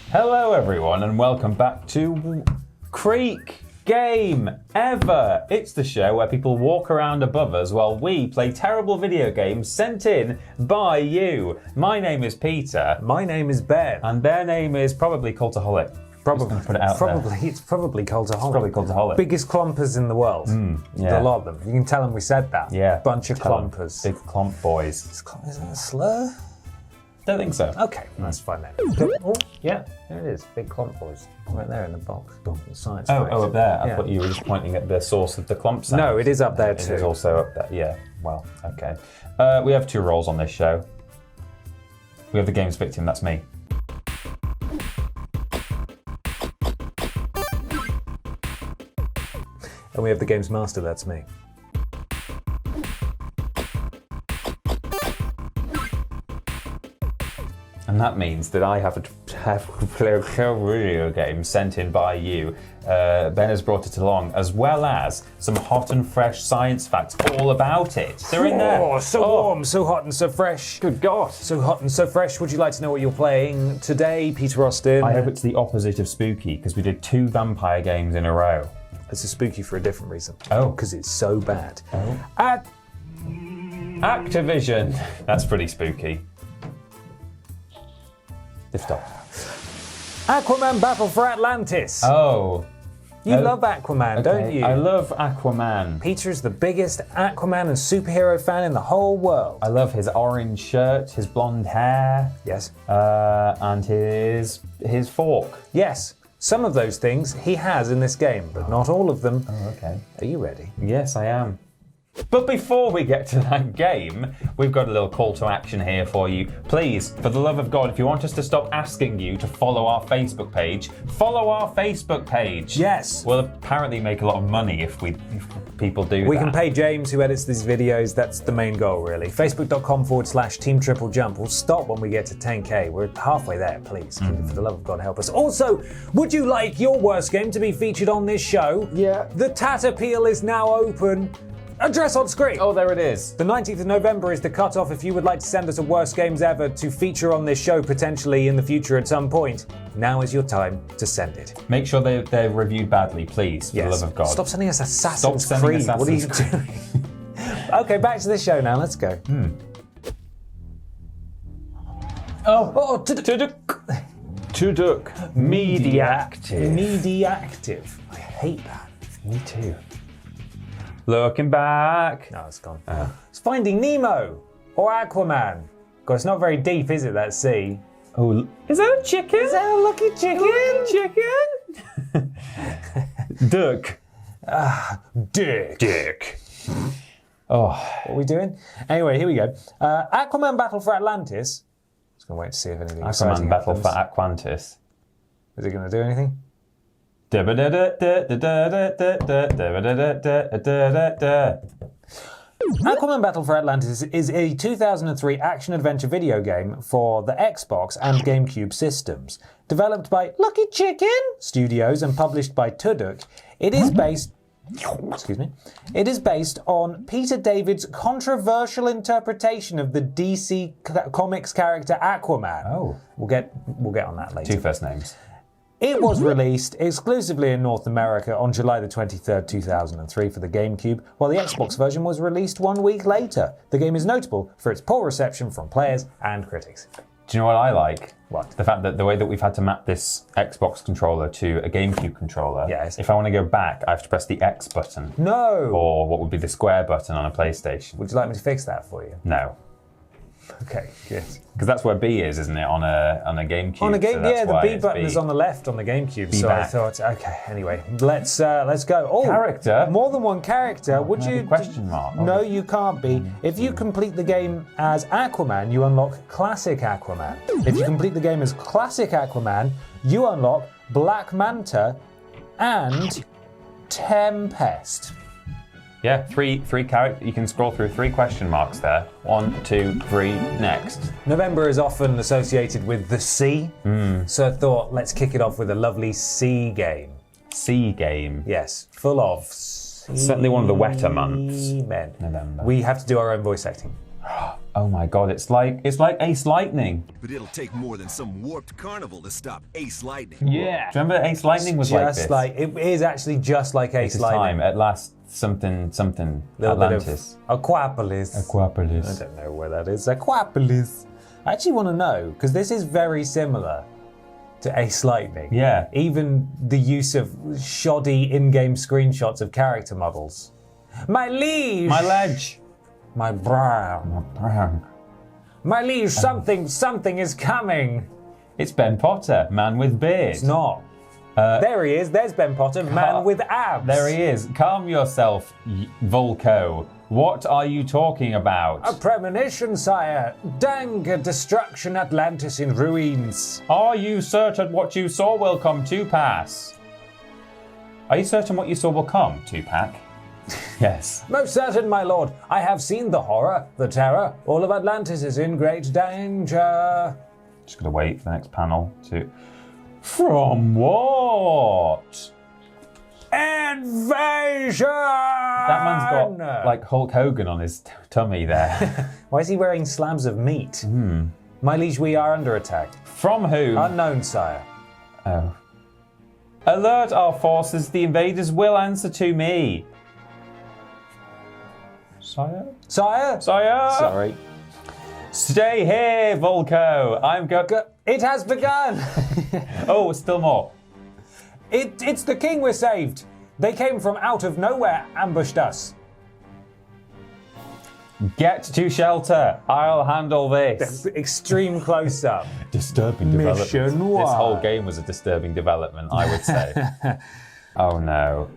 Hello everyone and welcome back to Creek Game Ever. It's the show where people walk around above us while we play terrible video games sent in by you. My name is Peter. My name is Ben. And their name is probably Cultaholic. Probably. Put it out probably. there. It's probably Cultaholic. It's probably Cultaholic. Biggest clompers in the world. Yeah. A lot of them. You can tell them we said that. Yeah. Bunch of clompers. Big clomp boys. Is that a slur? Don't think so. Okay, that's fine then. Oh, yeah, there it is. Big clomp boys. Right there in the box. Science fact. Oh, up there. I Yeah. thought you were just pointing at the source of the clump sound. No, it is up there too. It is also up there, yeah. Well, okay. We have two roles on this show. We have the game's victim, that's me. And we have the game's master, that's me. And that means that I have to play a video game sent in by you. Ben has brought it along, as well as some hot and fresh science facts all about it. They're in there. Oh, so warm, so hot and so fresh. Good God. So hot and so fresh. Would you like to know what you're playing today, Peter Austin? I hope it's the opposite of spooky, because we did 2 vampire games in a row. This is spooky for a different reason. Oh. Because it's so bad. Oh. Activision. That's pretty spooky. Lift off. Aquaman Battle for Atlantis. Oh. You love Aquaman, don't you? I love Aquaman. Peter's the biggest Aquaman and superhero fan in the whole world. I love his orange shirt, his blonde hair. Yes. And his fork. Yes. Some of those things he has in this game, but not all of them. Oh, okay. Are you ready? Yes, I am. But before we get to that game, we've got a little call to action here for you. Please, for the love of God, if you want us to stop asking you to follow our Facebook page, follow our Facebook page. Yes. We'll apparently make a lot of money if people do that. We can pay James, who edits these videos. That's the main goal, really. Facebook.com/Team TripleJump. We'll stop when we get to 10K. We're halfway there, please. For the love of God, help us. Also, would you like your worst game to be featured on this show? Yeah. The Tat Appeal is now open. Address on screen. Oh, there it is. The 19th of November is the cutoff if you would like to send us a worst games ever to feature on this show potentially in the future at some point. Now is your time to send it. Make sure they're reviewed badly, please, for the love of God. Stop sending us Assassin's Stop sending Creed. What are you Assassin's doing? Okay, back to the show now. Let's go. Oh, Tuduk. Mediactive. Mediactive. I hate that. Me too. Looking back. No, it's gone. It's Finding Nemo or Aquaman. God, it's not very deep, is it, that sea? Oh, is that a chicken? Is that a lucky chicken? Duck. Dick. Dick. Oh. What are we doing? Anyway, here we go. Aquaman Battle for Atlantis. Just gonna wait to see if anything exciting Aquaman Battle for happens. Atlantis. Is it gonna do anything? Aquaman Battle for Atlantis is a 2003 action-adventure video game for the Xbox and GameCube systems. Developed by Lucky Chicken Studios and published by Tuduk, it is based on Peter David's controversial interpretation of the DC Comics character Aquaman. Oh. We'll get on that later. 2 first names. It was released exclusively in North America on July the 23rd, 2003 for the GameCube, while the Xbox version was released 1 week later. The game is notable for its poor reception from players and critics. Do you know what I like? What? The fact that the way that we've had to map this Xbox controller to a GameCube controller, Yes. if I want to go back, I have to press the X button. No! Or what would be the square button on a PlayStation. Would you like me to fix that for you? No. Okay, good. Because that's where B is, isn't it? On a GameCube. On a game, so that's yeah, the why B it's button is on the left on the GameCube. So back. I thought, okay, anyway, let's go. Oh, Character? More than one character. Would can I you? be question mark? No, you can't be. If you complete the game as Aquaman, you unlock Classic Aquaman. If you complete the game as Classic Aquaman, you unlock Black Manta and Tempest. Yeah, three character. You can scroll through 3 question marks there. 1, 2, 3. Next. November is often associated with the sea, so I thought let's kick it off with a lovely sea game. Sea game. Yes, full of sea Certainly one of the wetter months. Men. November. We have to do our own voice acting. Oh my God! It's like Ace Lightning. But it'll take more than some warped carnival to stop Ace Lightning. Yeah. Do you remember Ace Lightning was like this? It is actually just like Ace It's Lightning. time at last. Something. Little Atlantis. bit of Aquapolis. Aquapolis. I don't know where that is. Aquapolis. I actually want to know because this is very similar to Ace Lightning. Yeah. Even the use of shoddy in-game screenshots of character models. My liege. My ledge. My brow. My liege. Something is coming. It's Ben Potter, man with beard. It's not. There he is. There's Ben Potter, man with abs. There he is. Calm yourself, Volko. What are you talking about? A premonition, sire. Dang destruction, Atlantis in ruins. Are you certain what you saw will come to pass? Are you certain what you saw will come, Tupac? Yes. Most certain, my lord. I have seen the horror, the terror. All of Atlantis is in great danger. Just gotta wait for the next panel to... From what? Invasion! That man's got like Hulk Hogan on his tummy there. Why is he wearing slabs of meat? My liege, we are under attack. From whom? Unknown, sire. Oh. Alert our forces, the invaders will answer to me. Sire? Sire? Sire? Sorry. Stay here, Volko. It has begun! Oh, still more. It's the king we're saved. They came from out of nowhere, ambushed us. Get to shelter. I'll handle this. Extreme close-up. Disturbing development. Mission This whole one. game was a disturbing development, I would say. Oh no.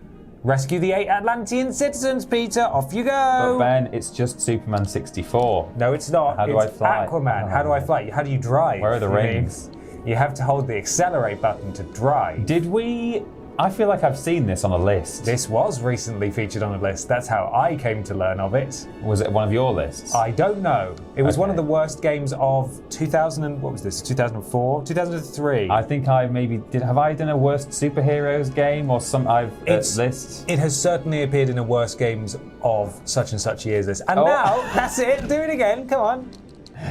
Rescue the 8 Atlantean citizens, Peter. Off you But go. Ben, it's just Superman 64. No, it's not. How do it's I fly? Aquaman. How do I fly? How do you drive? Where are the You mean, rings? You have to hold the accelerate button to drive. Did we... I feel like I've seen this on a list. This was recently featured on a list. That's how I came to learn of it. Was it one of your lists? I don't know. It was one Okay. of the worst games of 2000 and, what was this? 2004? 2003. I think I maybe did. Have I done a worst superheroes game or some? Lists. It has certainly appeared in the worst games of such and such years. This and Oh. now that's it. Do it again. Come on.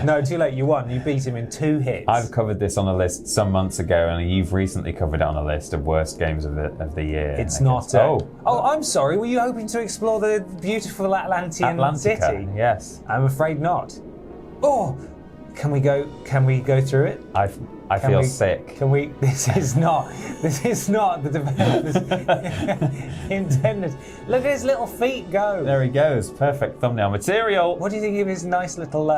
No, too late. You won. You beat him in 2 hits. I've covered this on a list some months ago, and you've recently covered it on a list of worst games of the year. It's I not. guess. Oh, I'm sorry. Were you hoping to explore the beautiful Atlantean Atlantica. city? Yes. I'm afraid not. Oh, can we go? Can we go through it? I Can feel we- sick. Can we? This is not the developers intended. Look at his little feet go. There he goes. Perfect thumbnail material. What do you think of his nice little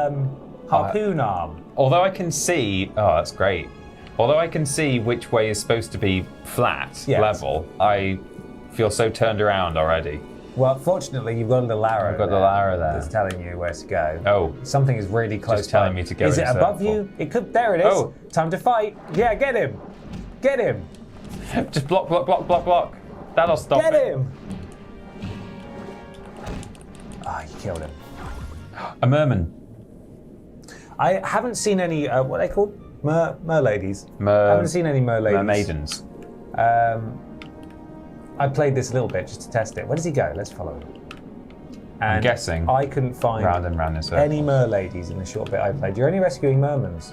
harpoon arm? Although I can see, oh, that's great. Although I can see which way is supposed to be flat, Yes. level, I feel so turned around already. Well, fortunately, you've got the arrow. I've got the arrow there. That's telling you where to go. Oh. Something is really close. Just telling by. me to go Is in it a above circle. you? It could. There it is. Oh. Time to fight. Yeah, get him. Get him. Just block. That'll stop Get it. him. Ah, you killed him. A merman. I haven't seen any. What are they called? Merladies. I Mer- haven't seen any merladies. Mermaidens. I played this a little bit just to test it. Where does he go? Let's follow him. And I'm guessing I couldn't find round and round in circles. any merladies in the short bit I played. You're only rescuing mermans.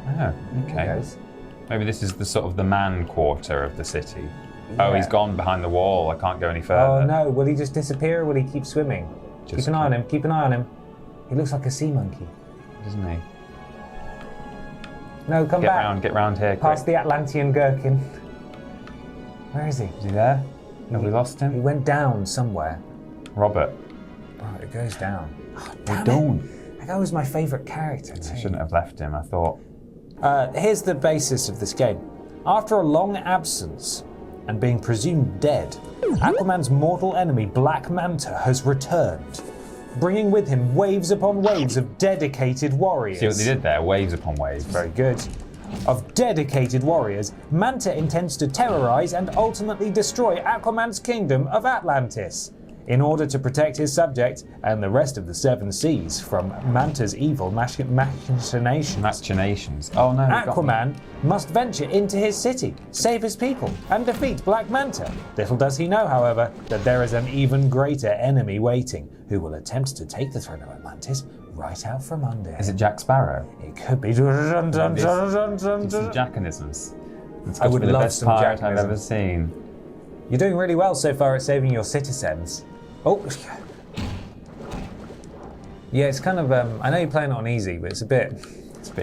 Oh, okay. Yes. Maybe this is the sort of the man quarter of the city. Oh, he's Yeah. gone behind the wall. I can't go any further. Oh no, will he just disappear or will he keep swimming? Just keep an eye on him, keep an eye on him. He looks like a sea monkey. Doesn't he? No, come back. Get round here. Past quick. the Atlantean gherkin. Where is he? Is he there? Have we lost He him? went down somewhere. Robert. Oh, it goes down. Oh, We're damn it. down. That guy was my favourite character. I shouldn't have left him, I thought. Here's the basis of this game. After a long absence and being presumed dead, Aquaman's mortal enemy Black Manta has returned, bringing with him waves upon waves of dedicated warriors. See what they did there? Waves upon waves. Very good. Of dedicated warriors, Manta intends to terrorize and ultimately destroy Aquaman's kingdom of Atlantis in order to protect his subject and the rest of the Seven Seas from Manta's evil machinations. Machinations. Oh no. Aquaman must venture into his city, save his people, and defeat Black Manta. Little does he know, however, that there is an even greater enemy waiting, who will attempt to take the throne of Atlantis right out from under him. Is it Jack Sparrow? It could be. Some Jackanisms. It's I would be the love best some pirate I've Jackanisms. ever seen. You're doing really well so far at saving your citizens. Oh. Yeah, it's kind of, I know you're playing it on easy, but it's a bit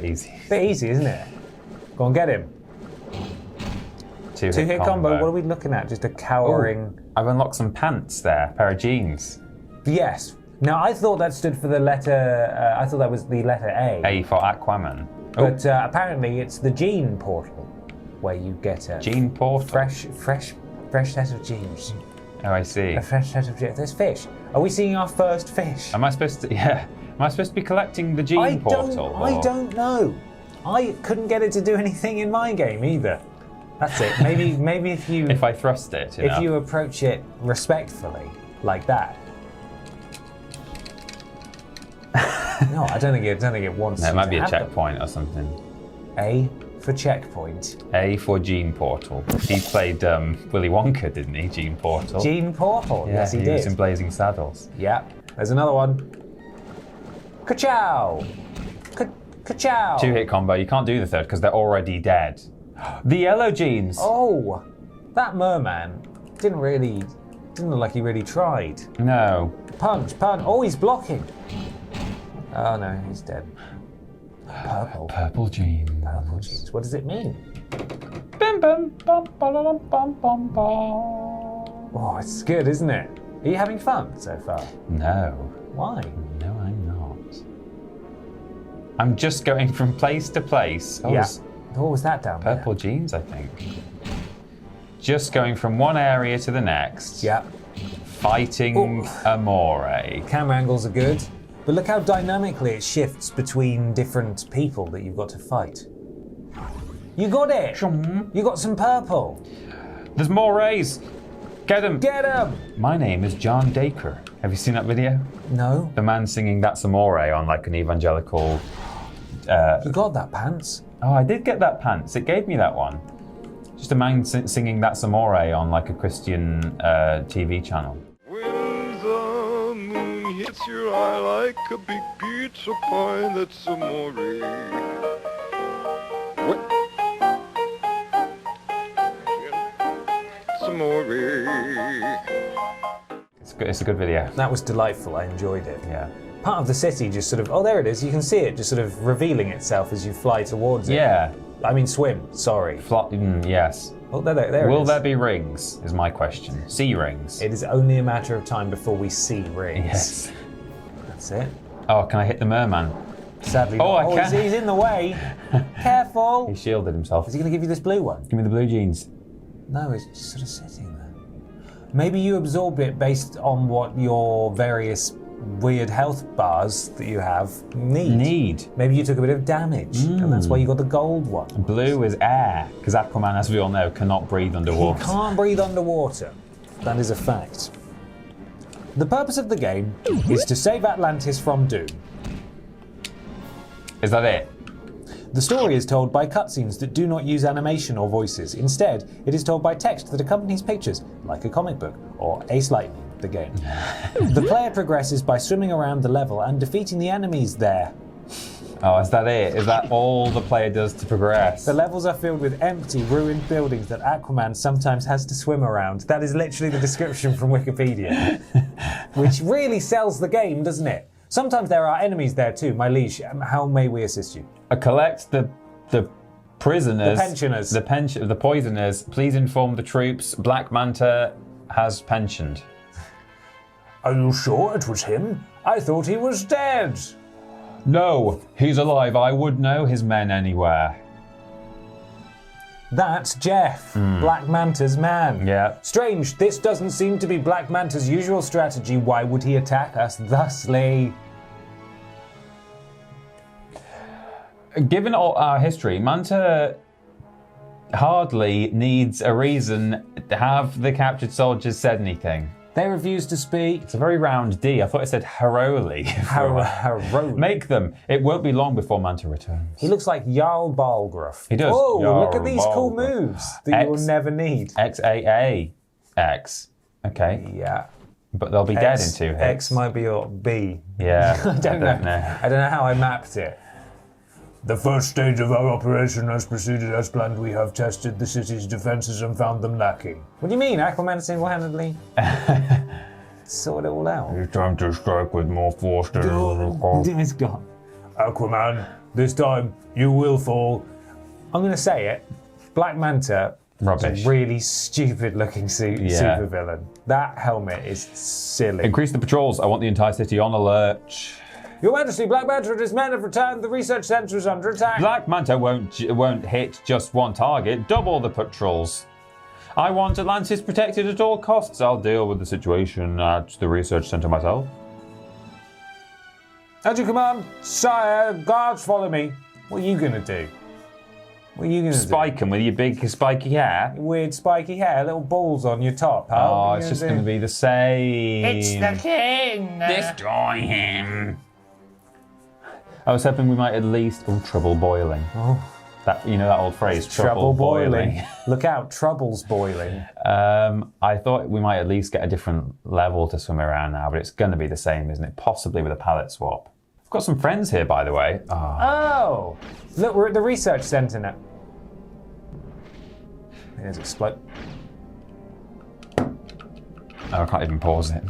easy. Bit easy, isn't it? Go on, get him. Two-hit combo. What are we looking at? Just a cowering... Ooh, I've unlocked some pants there, a pair of jeans. Yes. Now, I thought that stood for the letter, I thought that was the letter A. A for Aquaman. But apparently it's the gene portal, where you get a... Gene portal? Fresh set of genes. Oh, I see. A fresh set of genes. There's fish. Are we seeing our first fish? Am I supposed to... Yeah. Am I supposed to be collecting the gene portal? I don't know. I couldn't get it to do anything in my game either. That's it. Maybe if you... If I thrust it, If you approach it respectfully, like that. No, I don't think it wants. No, it might be a have checkpoint or something. A for checkpoint. A for gene portal. He played Willy Wonka, didn't he? Gene portal. Gene portal. Yeah, Yes, he he did. was in Blazing Saddles. Yeah. There's another one. Ka-chow. Ka-chow. Two-hit combo. You can't do the third because they're already dead. The yellow genes. Oh, that merman didn't look like he really tried. No. Punch. Oh, he's blocking. Oh no, he's dead. Purple. Purple genes. Purple genes. What does it mean? Bim bim bum bum bum bum bum. Oh, it's good, isn't it? Are you having fun so far? No. Why? No, I'm not. I'm just going from place to place. Oh, Yeah. What was that down there? Purple jeans, I think. Just going from one area to the next. Yeah. Fighting a moray. Camera angles are good, but look how dynamically it shifts between different people that you've got to fight. You got it! You got some purple. There's morays. Get him. Get him! My name is John Dacre. Have you seen that video? No. The man singing That's a Moray on like an evangelical... You got that, Pants. Oh, I did get that pants. It gave me that one. Just a man singing That's a Moray on like a Christian TV channel. When the moon hits your eye like a big pizza pie, that's amore. What? It's amore. It's a good video. That was delightful. I enjoyed it. Yeah. Part of the city just sort of, oh, there it is. You can see it just sort of revealing itself as you fly towards it. Yeah. I mean, swim. Sorry. Yes. Oh, there it Will is. there be rings, is my question. Sea rings. It is only a matter of time before we see rings. Yes. That's it. Oh, can I hit the merman? Sadly, Oh, not. I can. He's in the way. Careful. He shielded himself. Is he going to give you this blue one? Give me the blue jeans. No, it's just sort of sitting there. Maybe you absorbed it based on what your various weird health bars that you have need. Maybe you took a bit of damage, and that's why you got the gold one. Blue is air, because Aquaman, as we all know, cannot breathe underwater. He can't breathe underwater. That is a fact. The purpose of the game is to save Atlantis from doom. Is that it? The story is told by cutscenes that do not use animation or voices. Instead, it is told by text that accompanies pictures, like a comic book or Ace Lightning, the game. The player progresses by swimming around the level and defeating the enemies there. Oh, is that it? Is that all the player does to progress? The levels are filled with empty, ruined buildings that Aquaman sometimes has to swim around. That is literally the description from Wikipedia. Which really sells the game, doesn't it? Sometimes there are enemies there too. My liege, how may we assist you? Collect the prisoners. The pensioners. The poisoners. Please inform the troops Black Manta has pensioned. Are you sure it was him? I thought he was dead. No, he's alive. I would know his men anywhere. That's Jeff, Black Manta's man. Yeah. Strange, this doesn't seem to be Black Manta's usual strategy. Why would he attack us thusly? Given all our history, Manta hardly needs a reason to have the captured soldiers said anything. They refuse to speak. It's a very round D. I thought it said Haroli. Haroli. Make them. It won't be long before Manta returns. He looks like Jarl Balgruuf. He does. Oh, Jarl look at these cool Balgruuf. moves that you will never need. XAAX. Okay. Yeah. But they'll be dead in 2 hits. X might be your B. Yeah. I don't know. I don't know how I mapped it. The first stage of our operation has proceeded as planned. We have tested the city's defenses and found them lacking. What do you mean? Aquaman single-handedly sorted it all out. It's time to strike with more force than It's gone. Aquaman, this time you will fall. I'm going to say it. Black Manta Rubbish. is a really stupid-looking supervillain. That helmet is silly. Increase the patrols. I want the entire city on alert. Your Majesty, Black Manta and his men have returned. The research center is under attack. Black Manta won't hit just one target. Double the patrols. I want Atlantis protected at all costs. I'll deal with the situation at the research center myself. As you command, sire, guards follow me. What are you going to do? What are you going to do? Spike him with your big spiky hair. Weird spiky hair, little balls on your top, huh? Oh, it's just going to be the same. It's the king! Destroy him. I was hoping we might at least... Oh, trouble boiling. Oh. That, you know that old phrase, Trouble boiling. Look out, trouble's boiling. I thought we might at least get a different level to swim around now, but it's going to be the same, isn't it? Possibly with a palette swap. I've got some friends here, by the way. Oh! Look, we're at the research centre now. There's explode. Oh, I can't even pause it.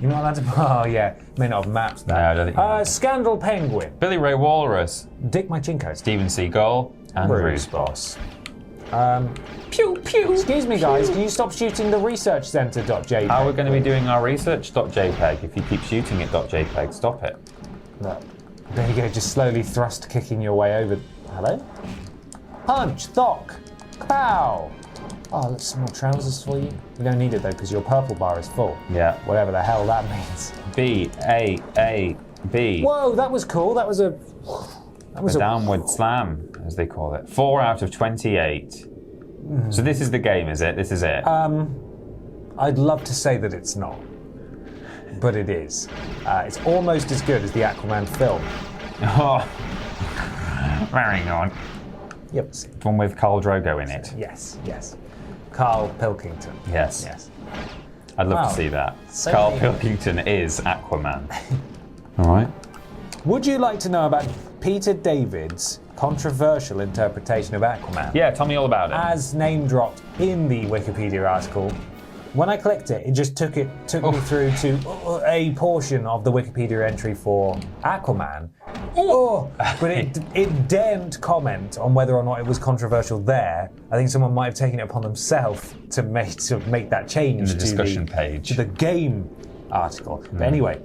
You're not allowed to... Oh, yeah. May not have mapped that. No, I don't think you have. Scandal Penguin. Billy Ray Walrus, Dick Machinko. Steven Seagal, and Bruce Boss. Pew, pew. Excuse me, guys. Can you stop shooting the research centre.jpg? How are we going to be doing our research.jpg if you keep shooting it .jpg? Stop it. Look. There you go, just slowly thrust kicking your way over. Hello? Punch, thock, pow. Oh, look, some more trousers for you. You don't need it though, because your purple bar is full. Yeah. Whatever the hell that means. B-A-A-B. Whoa, that was cool. That was a downward slam, as they call it. 4 out of 28. So this is the game, is it? This is it? I'd love to say that it's not, but it is. It's almost as good as the Aquaman film. Oh. Very good. Yep. The one with Khal Drogo in it. Yes, yes. Carl Pilkington. Yes. Yes. I'd love Wow. to see that. So Carl many- Pilkington is Aquaman. All right. Would you like to know about Peter David's controversial interpretation of Aquaman? Yeah, tell me all about it. As name dropped in the Wikipedia article, when I clicked it, it just took me through to a portion of the Wikipedia entry for Aquaman. But it daren't comment on whether or not it was controversial there. I think someone might have taken it upon themselves to make that change In the discussion page. to the game article. But anyway,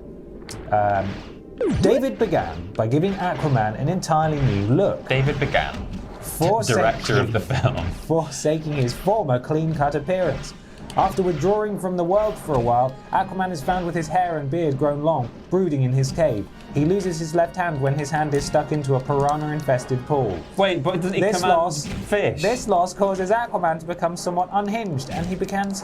David began by giving Aquaman an entirely new look. David began, director of the film. Forsaking his former clean-cut appearance. After withdrawing from the world for a while, Aquaman is found with his hair and beard grown long, brooding in his cave. He loses his left hand when his hand is stuck into a piranha-infested pool. Wait, but doesn't he command fish? This loss causes Aquaman to become somewhat unhinged, and he begins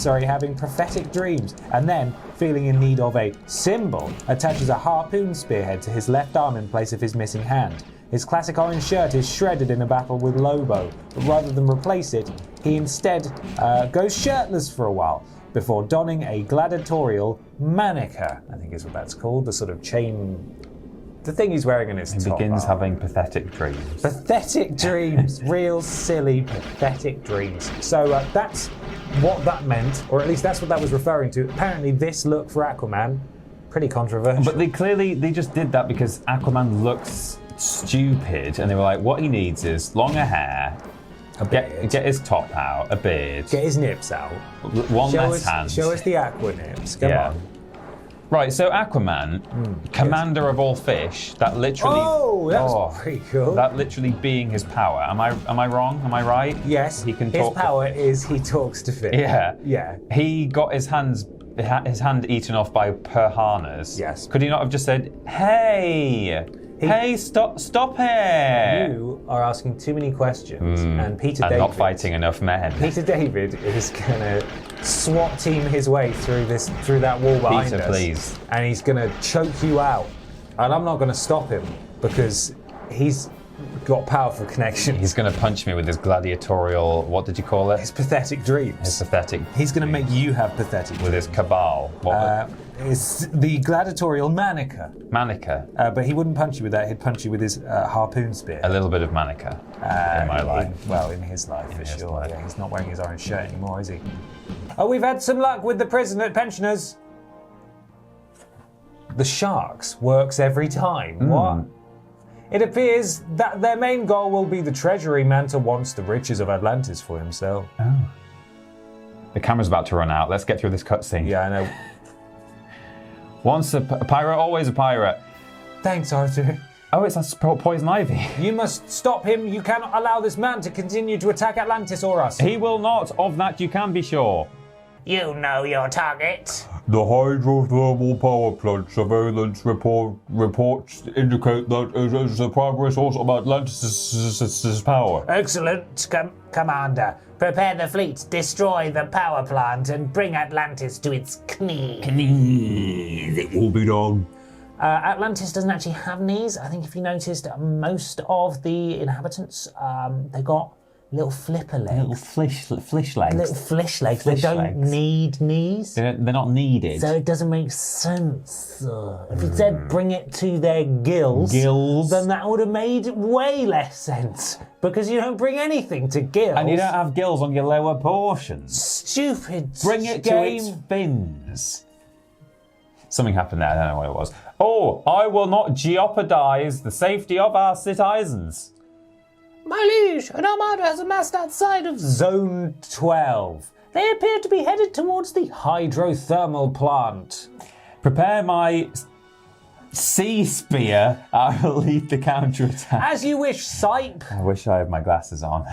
having prophetic dreams, and then, feeling in need of a symbol, attaches a harpoon spearhead to his left arm in place of his missing hand. His classic orange shirt is shredded in a battle with Lobo, but rather than replace it, he instead goes shirtless for a while, before donning a gladiatorial manica, I think is what that's called, the sort of chain, the thing he's wearing in his He top begins arm. having pathetic dreams. Pathetic dreams, real silly, pathetic dreams. So that's what that meant, or at least that's what that was referring to. Apparently this look for Aquaman, pretty controversial. But they just did that because Aquaman looks stupid, and they were like, what he needs is longer hair, get his top out, a beard, get his nips out. one less hand. Show us the aqua nips. Come on. Right, so Aquaman, commander of all fish, that literally... Oh, that's pretty cool. That literally being his power. Am I wrong? Am I right? Yes. He can his talk. power is he talks to fish. Yeah. Yeah. He got his hand eaten off by piranhas. Yes. Could he not have just said, "Hey, hey, stop it"? You are asking too many questions, and Peter And David... not fighting enough men. Peter David is gonna SWAT team his way through that wall behind Peter, us. please. And he's gonna choke you out. And I'm not gonna stop him because he's got powerful connections. He's going to punch me with his gladiatorial, what did you call it? His pathetic dreams. His pathetic. He's gonna make you have pathetic With his cabal. It's the gladiatorial manica. Manica. But he wouldn't punch you with that, he'd punch you with his harpoon spear. A little bit of manica in my life. In his life, for his sure. life. Yeah, he's not wearing his orange shirt anymore, is he? Oh, we've had some luck with the pensioners. The Sharks works every time. What? It appears that their main goal will be the treasury. Manta wants the riches of Atlantis for himself. Oh. The camera's about to run out. Let's get through this cutscene. Yeah, I know. Once a pirate, always a pirate. Thanks, Arthur. Oh, it's that poison ivy. You must stop him. You cannot allow this man to continue to attack Atlantis or us. He will not. Of that you can be sure. You know your target. The hydrothermal power plant surveillance reports indicate that it is the primary source of Atlantis' power. Excellent, Commander. Prepare the fleet, destroy the power plant, and bring Atlantis to its knees. It will be done. Atlantis doesn't actually have knees. I think if you noticed, most of the inhabitants, they got little flipper legs. Little flish legs. Little flish legs. Flish they don't legs. need knees. They're not needed. So it doesn't make sense. If you said bring it to their gills, then that would have made way less sense. Because you don't bring anything to gills. And you don't have gills on your lower portions. Stupid Bring it to game. its fins. Something happened there, I don't know what it was. Oh, I will not jeopardize the safety of our citizens. My liege, an armada has amassed outside of Zone 12. They appear to be headed towards the hydrothermal plant. Prepare my sea spear. I will lead the counterattack. As you wish, Sipe. I wish I had my glasses on.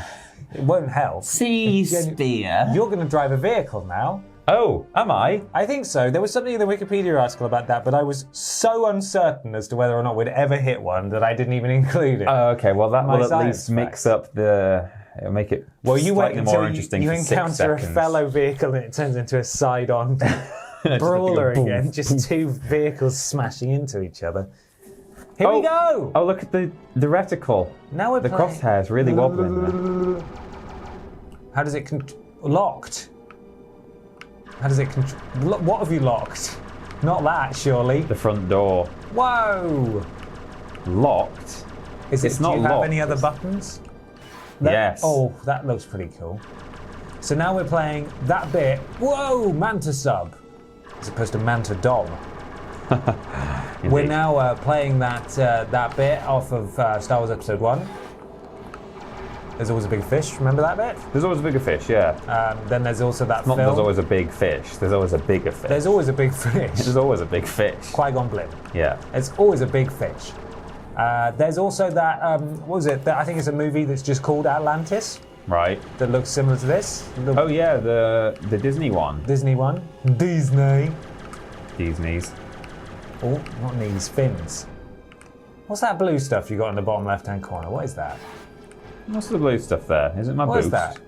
It won't help. Sea spear? You're going to drive a vehicle now. Oh, am I? I think so. There was something in the Wikipedia article about that, but I was so uncertain as to whether or not we'd ever hit one that I didn't even include it. Oh, okay. Well, that My will at science least mix up the... It'll make it Well, you wait slightly until more interesting you for 6 encounter a seconds. fellow vehicle and it turns into a side-on brawler boom, again. Just two vehicles smashing into each other. Here we go! Oh, look at the reticle. Now we're The playing. crosshairs really wobbling there. How does it locked? How does it what have you locked? Not that, surely. The front door. Whoa! Locked? It's not do you have locked. any other buttons? Yes. Oh, that looks pretty cool. So now we're playing that bit. Whoa, Manta sub, as opposed to Manta dom. We're now playing that bit off of Star Wars Episode 1. There's always a big fish. Remember that bit? There's always a bigger fish, yeah. Then there's also that Not film. there's always a big fish. There's always a bigger fish. There's always a big fish. There's always a big fish. Qui-Gon Blinn. Yeah. It's always a big fish. There's also that, what was it? I think it's a movie that's just called Atlantis Right. that looks similar to this. The Oh yeah, the Disney one. Disney one. Disney. Disney's. Oh, not knees, fins. What's that blue stuff you got in the bottom left-hand corner? What is that? What's the blue stuff there? Is it my What boost? is that?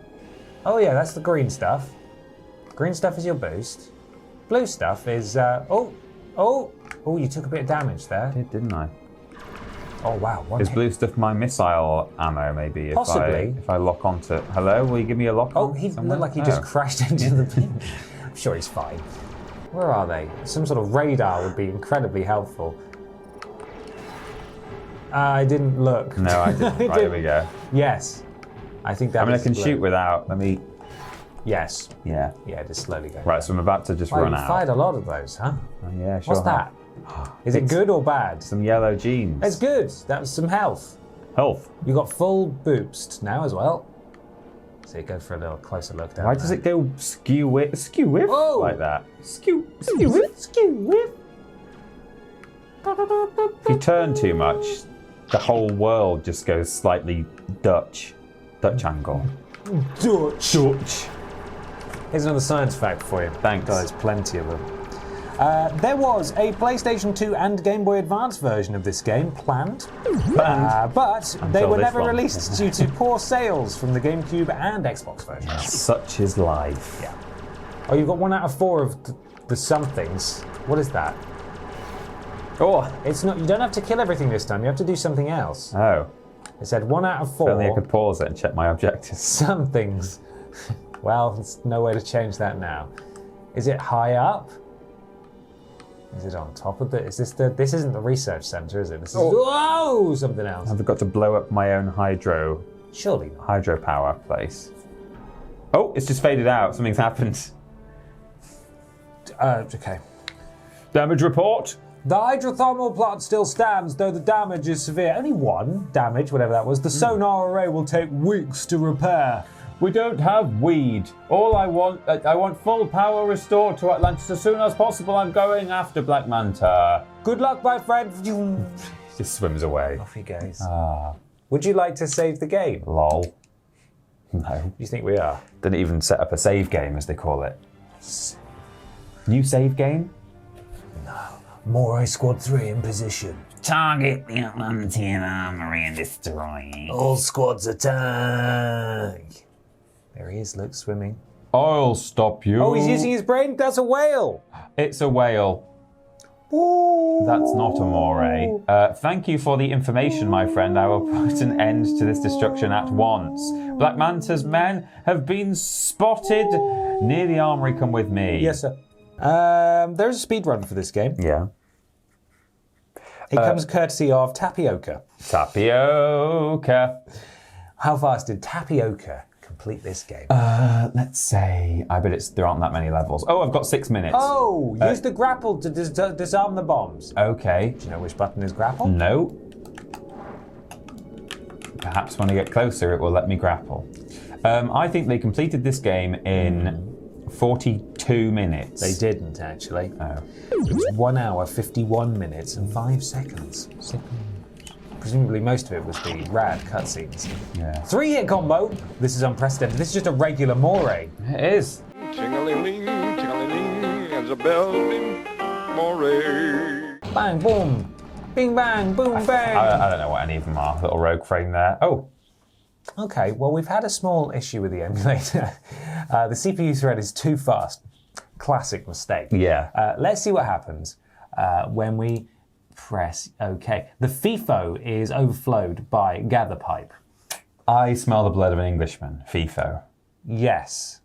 Oh yeah, that's the green stuff. Green stuff is your boost. Blue stuff is, oh, you took a bit of damage there. I did, didn't I? Oh wow, one Is hit. blue stuff my missile ammo, maybe? Possibly. If I lock onto... Hello? Will you give me a lock Oh, on he somewhere? looked like he Oh. just crashed into the bin. I'm sure he's fine. Where are they? Some sort of radar would be incredibly helpful. I didn't look. No, I didn't. Right, here we go. Yes. I think that I mean, I was can blue. shoot without... Let me... Yes. Yeah. Yeah, just slowly go. Right, so I'm about to just Wow, run you out. fired a lot of those, huh? Oh, yeah, sure. What's that? Is it It's- good or bad? Some yellow jeans. It's good. That was some health. Health. You got full boost now as well. So you go for a little closer look down Why there. does it go skew whip Whoa! like that? Skew Skew whip, skew whip. If you turn too much, the whole world just goes slightly Dutch angle. Dutch. Here's another science fact for you. Thanks. There's plenty of them. There was a PlayStation 2 and Game Boy Advance version of this game planned, but they were never released due to poor sales from the GameCube and Xbox versions. Such is life. Yeah. Oh, you've got 1 out of 4 of the somethings. What is that? Oh. It's not. You don't have to kill everything this time. You have to do something else. Oh. It said 1 out of 4. If only I could pause it and check my objectives. Some things. Well, there's no way to change that now. Is it high up? Is it on top of the? Is this the? This isn't the research center, is it? This is something else. I've got to blow up my own Surely not. hydropower place. Oh, it's just faded out. Something's happened. Okay. Damage report. The hydrothermal plant still stands, though the damage is severe. Only 1 damage, whatever that was. The sonar array will take weeks to repair. We don't have weed. All I want full power restored to Atlantis as soon as possible. I'm going after Black Manta. Good luck, my friend. He just swims away. Off he goes. Would you like to save the game? Lol. No. You think we are? Didn't even set up a save game, as they call it. New save game? Moray Squad 3 in position. Target the Atlantean armory and destroy it. All squads attack. There he is, look, swimming. I'll stop you. Oh, he's using his brain? That's a whale. It's a whale. Ooh. That's not a moray. Thank you for the information, my friend. I will put an end to this destruction at once. Black Manta's men have been spotted near the armory. Come with me. Yes, sir. There's a speed run for this game. Yeah. It comes courtesy of Tapioca. Tapioca. How fast did Tapioca complete this game? Let's say, I bet there aren't that many levels. Oh, I've got 6 minutes. Oh, use the grapple to disarm the bombs. Okay. Do you know which button is grapple? No. Perhaps when I get closer, it will let me grapple. I think they completed this game in 42 minutes. They didn't, actually. Oh. It was 1 hour, 51 minutes, and 5 seconds. Presumably most of it was the rad cutscenes. Yeah. 3-hit combo. This is unprecedented. This is just a regular moray. It is. Ting-a-ling-ling, ting-a-ling-ling, and the bell ring, moray. Bang, boom. Bing, bang, boom, bang. I don't know what any of them are. Little rogue frame there. Oh. Okay, well, we've had a small issue with the emulator. The CPU thread is too fast. Classic mistake. Yeah. Let's see what happens when we press OK. The FIFO is overflowed by gather pipe. I smell the blood of an Englishman. FIFO. Yes.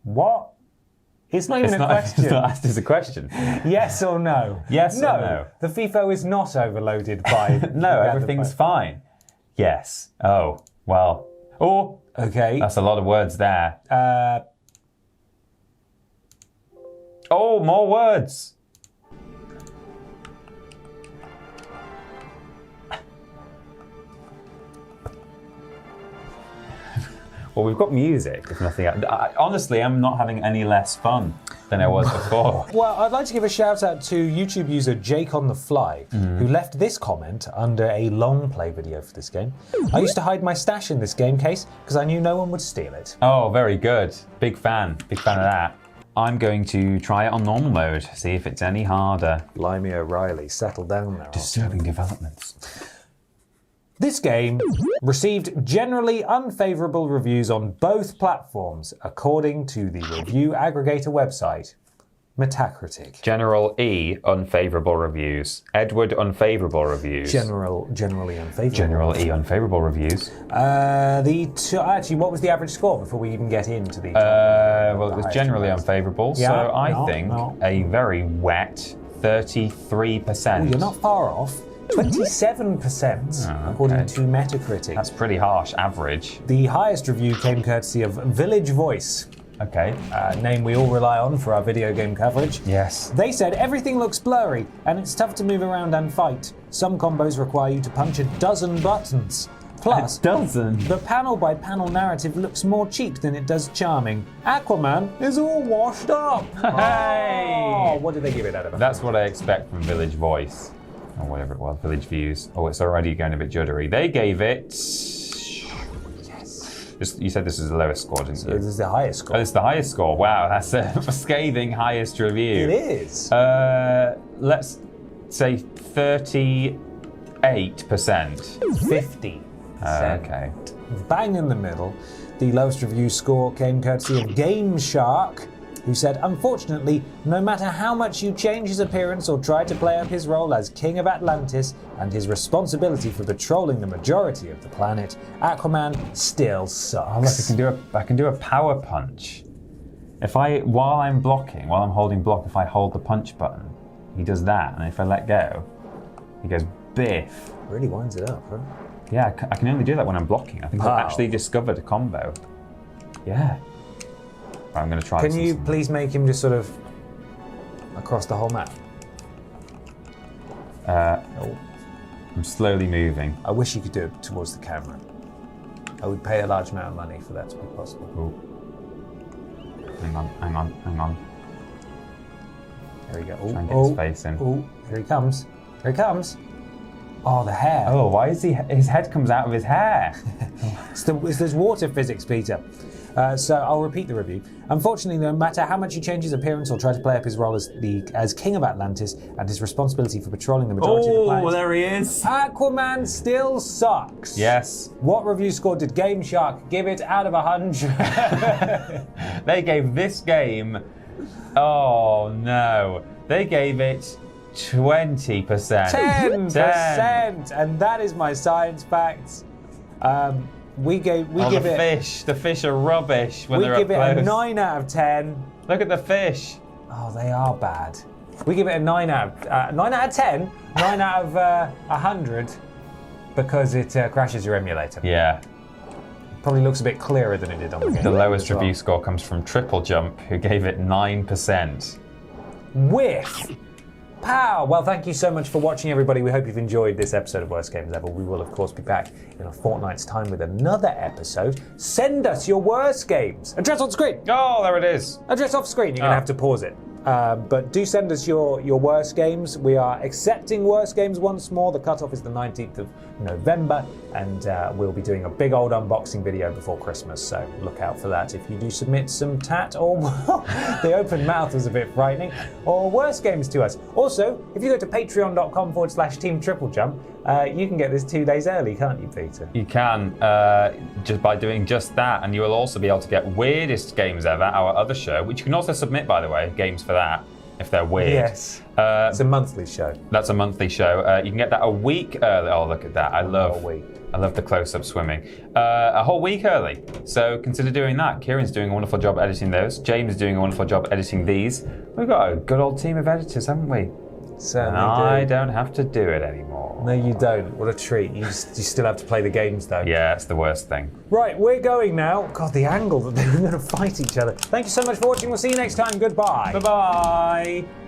What? It's not even a question. It's not asked as a question. Yes or no? Yes or no? The FIFO is not overloaded by No, gather everything's pipe. fine. Yes. Oh, well. Oh, Okay. that's a lot of words there. Oh, more words. Well, we've got music, if nothing else. Honestly, I'm not having any less fun than I was before. Well, I'd like to give a shout out to YouTube user Jake on the Fly, who left this comment under a long play video for this game. I used to hide my stash in this game case because I knew no one would steal it. Oh, very good. Big fan. Big fan of that. I'm going to try it on normal mode, see if it's any harder. Blimey O'Reilly, settle down there. Disturbing developments. This game received generally unfavourable reviews on both platforms, according to the review aggregator website, Metacritic. General E, unfavourable reviews. Edward, unfavourable reviews. Generally unfavourable. General E, unfavourable reviews. Actually, what was the average score before we even get into the? Well, it was generally highest unfavourable, Yeah, so I no, think no. a very wet 33%. Oh, you're not far off. 27%, according to Metacritic. That's pretty harsh average. The highest review came courtesy of Village Voice, Okay. a name we all rely on for our video game coverage. Yes. They said everything looks blurry and it's tough to move around and fight. Some combos require you to punch a dozen buttons. Plus, dozen? the panel-by-panel narrative looks more cheap than it does charming. Aquaman is all washed up. Hey! Oh, what did they give it out of? That's what I expect from Village Voice. or whatever it was, Village Views. Oh, it's already going a bit juddery. They gave it... You said this is the lowest score, didn't you? This is the highest score. Oh, this is the highest score. Wow, that's a scathing highest review. It is. Let's say 38%. 50%. Okay. Bang in the middle. The lowest review score came courtesy of Game Shark, who said, unfortunately, no matter how much you change his appearance or try to play up his role as King of Atlantis and his responsibility for patrolling the majority of the planet, Aquaman still sucks. Oh, look, I can do a power punch. While I'm holding block, if I hold the punch button, he does that, and if I let go, he goes biff. Really winds it up, right? Yeah, I can only do that when I'm blocking. I think I've actually discovered a combo. Yeah. I'm going to try. Can you please make him just sort of across the whole map? I'm slowly moving. I wish you could do it towards the camera. I would pay a large amount of money for that to be possible. Ooh. Hang on. There we go. Try and get his face in. Oh, here he comes. Here he comes. Oh, the hair. Oh, why is his head comes out of his hair? It's this water physics, Peter. So I'll repeat the review. Unfortunately, no matter how much he changes appearance or try to play up his role as King of Atlantis and his responsibility for patrolling the majority of the planet, there he is. Aquaman still sucks. Yes. What review score did Game Shark give it out of 100? They gave this game... Oh, no. They gave it 20%. 10%. And that is my science facts. We give it... The fish are rubbish when they're up close. We give it a 9 out of 10. Look at the fish. Oh, they are bad. We give it a 9 out of 10, 9 out of 100, because it crashes your emulator. Yeah. Probably looks a bit clearer than it did on the game. The lowest review score comes from TripleJump, who gave it 9%. Whiff! Pow! Well, thank you so much for watching, everybody. We hope you've enjoyed this episode of Worst Games Ever. We will, of course, be back in a fortnight's time with another episode. Send us your worst games. Address on screen. Oh, there it is. Address off screen. You're going to have to pause it. But do send us your worst games. We are accepting worst games once more. The cutoff is the 19th of November, and we'll be doing a big old unboxing video before Christmas, so look out for that. If you do submit some tat or the open mouth was a bit frightening, or worst games to us. Also, if you go to patreon.com/Team TripleJump, you can get this 2 days early, can't you, Peter? You can, just by doing just that, and you will also be able to get Weirdest Games Ever, our other show, which you can also submit, by the way, games for that, if they're weird. Yes. It's a monthly show. That's a monthly show. You can get that a week early. Oh, look at that. I love the close-up swimming. A whole week early. So consider doing that. Kieran's doing a wonderful job editing those. James is doing a wonderful job editing these. We've got a good old team of editors, haven't we? Certainly and do. I don't have to do it anymore. No, you don't. What a treat. You still have to play the games, though. Yeah, it's the worst thing. Right, we're going now. God, the angle that they were going to fight each other. Thank you so much for watching. We'll see you next time. Goodbye. Bye-bye.